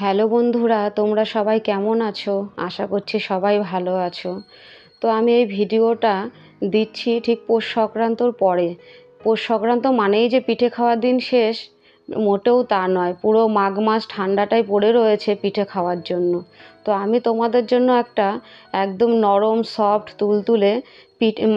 Hello বন্ধুরা, তোমরা সবাই কেমন আছো? আশা করছি সবাই ভালো আছো। তো আমি এই ভিডিওটা দিচ্ছি ঠিক পৌষ সংক্রান্তর পরে। পৌষ সংক্রান্ত মানেই যে পিঠে খাওয়ার দিন শেষ, মোটেও তা নয়। পুরো মাঘ মাস ঠান্ডাটাই পড়ে রয়েছে পিঠে খাওয়ার জন্য। তো আমি তোমাদের জন্য একটা একদম নরম সফট তুলতুলে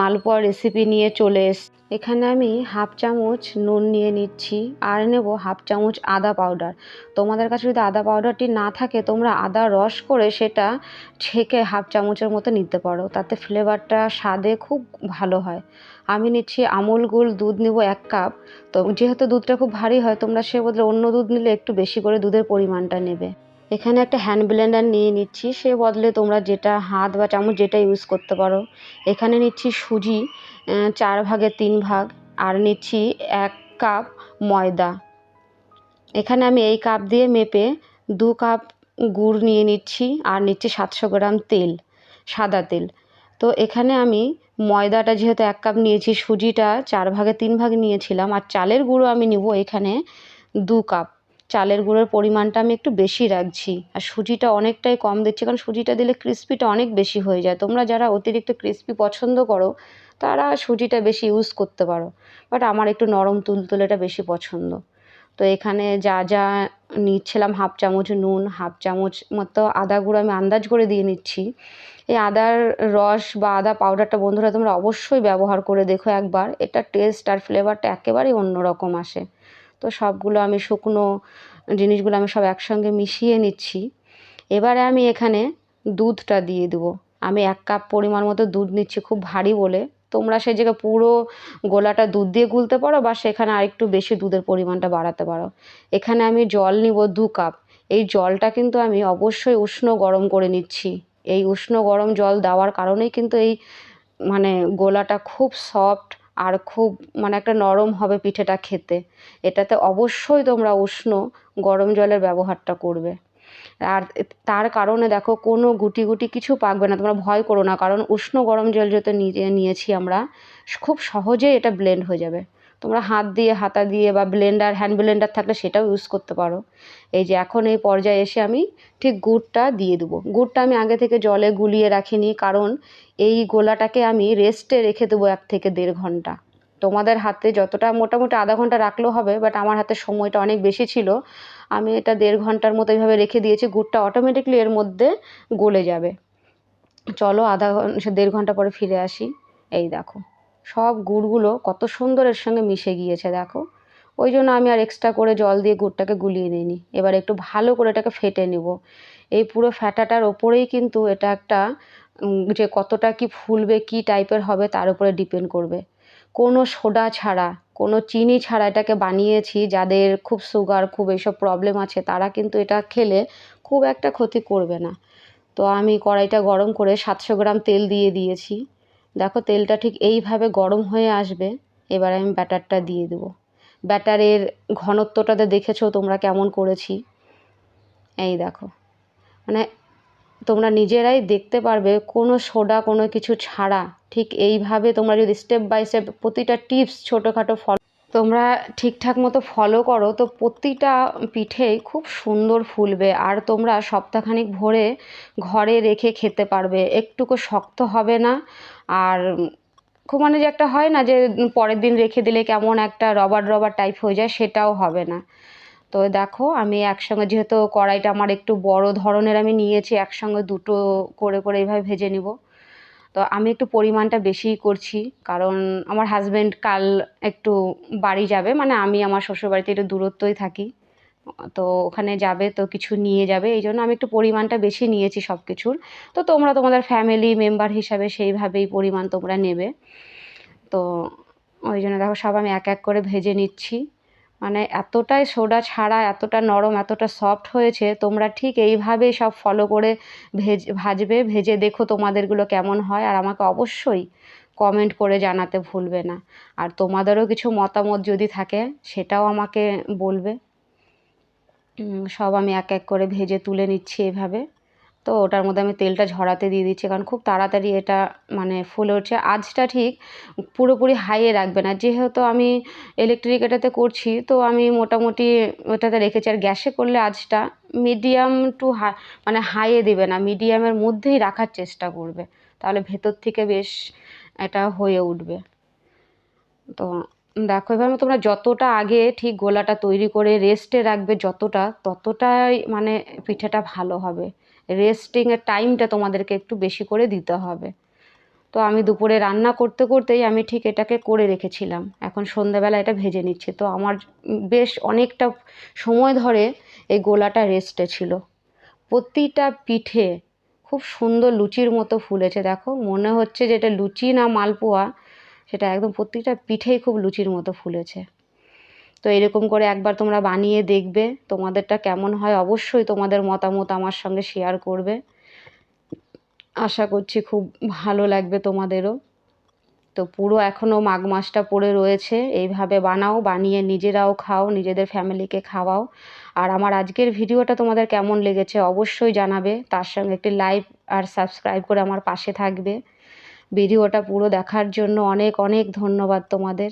মালপোয়া রেসিপি নিয়ে চলে এসেছি। এখানে আমি হাফ চামচ নুন নিয়ে নিচ্ছি আর নেব হাফ চামচ আদা পাউডার। তোমাদের কাছে যদি আদা পাউডারটি না থাকে তোমরা আদা রস করে সেটা ছেঁকে হাফ চামচের মতো নিতে পারো, তাতে ফ্লেভারটা স্বাদে খুব ভালো হয়। আমি নিচ্ছি আমুল গুল দুধ নেব 1 কাপ। তো যেহেতু দুধটা খুব ভারী হয় তোমরা সে বদলে অন্য দুধ নিলে একটু বেশি করে দুধের পরিমাণটা নেবে। এখানে একটা হ্যান্ড ব্লেন্ডার নিয়ে নিচ্ছি, সে বদলে তোমরা যেটা হাত বা চামচ যেটা ইউজ করতে পারো। এখানে নিচ্ছি সুজি 4/3 ভাগ, আর নিচ্ছি 1 কাপ ময়দা। এখানে আমি এই কাপ দিয়ে মেপে 2 কাপ গুড় নিয়ে নিচ্ছি আর নিচ্ছি 700 গ্রাম তেল, সাদা তেল। তো এখানে আমি ময়দাটা যেহেতু 1 কাপ নিয়েছি, সুজিটা 4/3 ভাগ নিয়েছিলাম, আর চালের গুঁড়ো আমি নিব এখানে 2 কাপ। চালের গুঁড়োর পরিমাণটা আমি একটু বেশি রাখছি, আর সুজিটা অনেকটাই কম দিচ্ছি কারণ সুজিটা দিলে ক্রিস্পিটা অনেক বেশি হয়ে যায়। তোমরা যারা অতিরিক্ত ক্রিস্পি পছন্দ করো তারা সুজিটা বেশি ইউজ করতে পারো, বাট আমার একটু নরম তুলতুলেটা বেশি পছন্দ। তো এখানে যা যা নিচ্ছিলাম, হাফ চামচ নুন, হাফ চামচ মতো আদা গুঁড়ো আমি আন্দাজ করে দিয়ে নিচ্ছি। এই আদার রস বা আদা পাউডারটা বন্ধুরা তোমরা অবশ্যই ব্যবহার করে দেখো একবার, এটা টেস্ট আর ফ্লেভারটা একেবারেই অন্যরকম আসে। তো সবগুলো আমি শুকনো জিনিসগুলো আমি সব একসঙ্গে মিশিয়ে নিচ্ছি। এবারে আমি এখানে দুধটা দিয়ে দেবো। আমি 1 কাপ পরিমাণ মতো দুধ নিচ্ছি, খুব ভারী বলে তোমরা সেই জায়গায় পুরো গোলাটা দুধ দিয়ে গুলতে পারো বা সেখানে আরেকটু বেশি দুধের পরিমাণটা বাড়াতে পারো। এখানে আমি জল নিব 2 কাপ। এই জলটা কিন্তু আমি অবশ্যই উষ্ণ গরম করে নিচ্ছি। এই উষ্ণ গরম জল দেওয়ার কারণেই কিন্তু এই মানে গোলাটা খুব সফট আর খুব মানে একটা নরম হবে পিঠেটা খেতে। এটাতে অবশ্যই তোমরা উষ্ণ গরম জলের ব্যবহারটা করবে। আর তার কারণে দেখো কোনো গুটি গুটি কিছু পাকবে না, তোমরা ভয় করো না, কারণ উষ্ণ গরম জল যেহেতু নিয়েছি আমরা, খুব সহজেই এটা ব্লেন্ড হয়ে যাবে। তোমরা হাত দিয়ে হাতা দিয়ে বা ব্লেন্ডার হ্যান্ড ব্লেন্ডার থাকলে সেটাও ইউজ করতে পারো। এই যে এখন এই পর্যায়ে এসে আমি ঠিক গুড়টা দিয়ে দেবো। গুড়টা আমি আগে থেকে জলে গুলিয়ে রাখিনি, কারণ এই গোলাটাকে আমি রেস্টে রেখে দেবো 1 থেকে 1.5 ঘন্টা। তোমাদের হাতে যতটা মোটামুটি আধা ঘন্টা রাখলেও হবে, বাট আমার হাতে সময়টা অনেক বেশি ছিল, আমি এটা 1.5 ঘন্টার মতো এইভাবে রেখে দিয়েছি। গুড়টা অটোমেটিকলি এর মধ্যে গলে যাবে। চলো 1.5 ঘন্টা পরে ফিরে আসি। এই দেখো সব গুড়গুলো কত সুন্দর এর সঙ্গে মিশে গিয়েছে দেখো। ওই জন্য আমি আর এক্সট্রা করে জল দিয়ে গুড়টাকে গুলিয়ে নিইনি। এবার একটু ভালো করে এটাকে ফেটে নেব। এই পুরো ফ্যাটাটার ওপরেই কিন্তু এটা একটা যে কতটা কি ফুলবে কি টাইপের হবে তার উপরে ডিপেন্ড করবে। কোনো সোডা ছাড়া, কোনো চিনি ছাড়া এটাকে বানিয়েছি। যাদের খুব সুগার খুব এইসব প্রবলেম আছে তারা কিন্তু এটা খেলে খুব একটা ক্ষতি করবে না। তো আমি কড়াইটা গরম করে 700 গ্রাম তেল দিয়ে দিয়েছি। দেখো তেলটা ঠিক এইভাবে গরম হয়ে আসবে। এবার আমি ব্যাটারটা দিয়ে দেবো। ব্যাটারের ঘনত্বটাতে দেখেছো তোমরা কেমন করেছি। এই দেখো মানে তোমরা নিজেরাই দেখতে পারবে কোনো সোডা কোনো কিছু ছাড়া ঠিক এইভাবে তোমরা যদি স্টেপ বাই স্টেপ প্রতিটা টিপস ছোটোখাটো তোমরা ঠিকঠাক মতো ফলো করো তো প্রতিটা পিঠেই খুব সুন্দর ফুলবে, আর তোমরা সপ্তাহখানিক ভরে ঘরে রেখে খেতে পারবে, একটুকু শক্ত হবে না। আর খুব মানে যে একটা হয় না যে পরের দিন রেখে দিলে কেমন একটা রবার রবার টাইপ হয়ে যায়, সেটাও হবে না। তো দেখো আমি একসঙ্গে যেহেতু কড়াইটা আমার একটু বড় ধরনের আমি নিয়েছি, একসঙ্গে দুটো করে করে এইভাবে ভেজে নিব। তো আমি একটু পরিমাণটা বেশিই করছি, কারণ আমার হাজব্যান্ড কাল একটু বাড়ি যাবে, মানে আমি আমার শ্বশুরবাড়িতে একটু দূরত্বই থাকি, তো ওখানে যাবে তো কিছু নিয়ে যাবে, এই জন্য আমি একটু পরিমাণটা বেশি নিয়েছি সব কিছুর। তো তোমরা তোমাদের ফ্যামিলি মেম্বার হিসাবে সেইভাবেই পরিমাণ তোমরা নেবে। তো ওই জন্য দেখো সব আমি এক এক করে ভেজে নিচ্ছি। মানে এতটাই সোডা ছাড়া এতটা নরম এতটা সফট হয়েছে, তোমরা ঠিক এইভাবেই সব ফলো করে ভাজবে। ভেজে দেখো তোমাদেরগুলো কেমন হয়, আর আমাকে অবশ্যই কমেন্ট করে জানাতে ভুলবে না। আর তোমাদেরও কিছু মতামত যদি থাকে সেটাও আমাকে বলবে। সব আমি এক এক করে ভেজে তুলে নিচ্ছি এভাবে। তো ওটার মধ্যে আমি তেলটা ঝরাতে দিয়ে দিচ্ছি, কারণ খুব তাড়াতাড়ি এটা মানে ফুলে উঠছে। আঁচটা ঠিক পুরোপুরি হাইয়ে রাখবে না, যেহেতু আমি ইলেকট্রিক এটাতে করছি, তো আমি মোটামুটি ওটাতে রেখেছি। আর গ্যাসে করলে আঁচটা মিডিয়াম টু মানে হাইয়ে দেবে না, মিডিয়ামের মধ্যেই রাখার চেষ্টা করবে, তাহলে ভেতর থেকে বেশ এটা হয়ে উঠবে। তো দেখো, এবার তোমরা যতটা আগে ঠিক গোলাটা তৈরি করে রেস্টে রাখবে যতটা, ততটাই মানে পিঠেটা ভালো হবে। রেস্টিংয়ের টাইমটা তোমাদেরকে একটু বেশি করে দিতে হবে। তো আমি দুপুরে রান্না করতে করতেই আমি ঠিক এটাকে করে রেখেছিলাম, এখন সন্ধ্যাবেলা এটা ভেজে নিচ্ছি। তো আমার বেশ অনেকটা সময় ধরে এই গোলাটা রেস্টে ছিল। প্রতিটা পিঠে খুব সুন্দর লুচির মতো ফুলেছে, দেখো মনে হচ্ছে যে এটা লুচি না মালপোয়া, সেটা একদম প্রতিটা পিঠেই খুব লুচির মতো ফুলেছে। তো এরকম করে একবার তোমরা বানিয়ে দেখবে, তোমাদেরটা কেমন হয় অবশ্যই তোমাদের মতামত আমার সঙ্গে শেয়ার করবে। আশা করছি খুব ভালো লাগবে তোমাদেরও। তো পুরো এখনও মাঘ মাসটা পড়ে রয়েছে, এইভাবে বানাও, বানিয়ে নিজেরাও খাও, নিজেদের ফ্যামিলিকে খাওয়াও। আর আমার আজকের ভিডিওটা তোমাদের কেমন লেগেছে অবশ্যই জানাবে, তার সঙ্গে একটি লাইক আর সাবস্ক্রাইব করে আমার পাশে থাকবে। ভিডিওটা পুরো দেখার জন্য অনেক অনেক ধন্যবাদ তোমাদের।